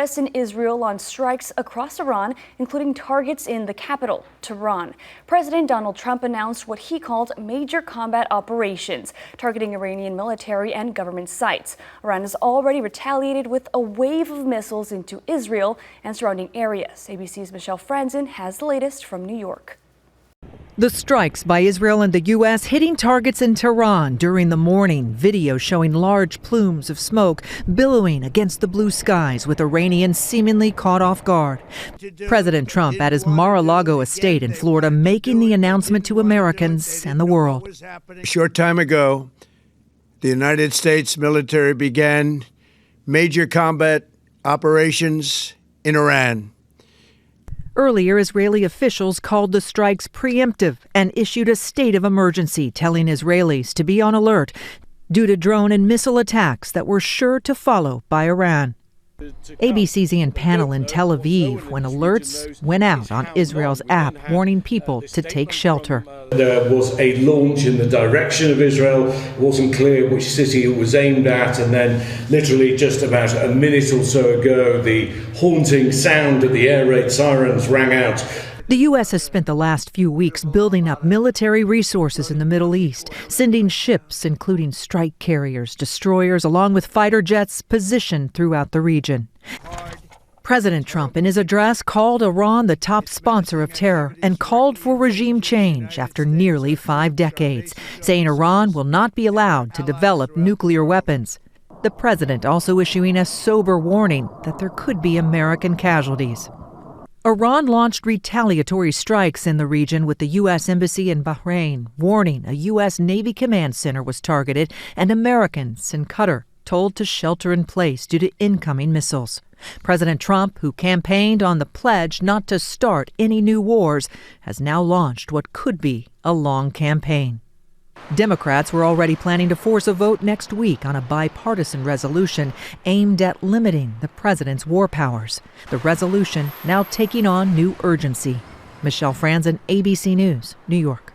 U.S. and Israel launched strikes across Iran, including targets in the capital, Tehran. President Donald Trump announced what he called major combat operations, targeting Iranian military and government sites. Iran has already retaliated with a wave of missiles into Israel and surrounding areas. ABC's Michelle Franzen has the latest from New York. The strikes by Israel and the U.S. hitting targets in Tehran during the morning. Video showing large plumes of smoke billowing against the blue skies, with Iranians seemingly caught off guard. President Trump at his Mar-a-Lago estate in Florida making the announcement to Americans and the world. A short time ago, the United States military began major combat operations in Iran. Earlier, Israeli officials called the strikes preemptive and issued a state of emergency, telling Israelis to be on alert due to drone and missile attacks that were sure to follow by Iran. ABC's Ian Pannell in Tel Aviv when alerts went out on Israel's app warning people to take shelter. There was a launch in the direction of Israel. It wasn't clear which city it was aimed at, and then literally just about a minute or so ago, the haunting sound of the air raid sirens rang out. The U.S. has spent the last few weeks building up military resources in the Middle East, sending ships, including strike carriers, destroyers, along with fighter jets, positioned throughout the region. President Trump, in his address, called Iran the top sponsor of terror and called for regime change after nearly 5 decades, saying Iran will not be allowed to develop nuclear weapons. The president also issuing a sober warning that there could be American casualties. Iran launched retaliatory strikes in the region, with the U.S. Embassy in Bahrain warning a U.S. Navy command center was targeted and Americans in Qatar told to shelter in place due to incoming missiles. President Trump, who campaigned on the pledge not to start any new wars, has now launched what could be a long campaign. Democrats were already planning to force a vote next week on a bipartisan resolution aimed at limiting the president's war powers. The resolution now taking on new urgency. Michelle Franzen, ABC News, New York.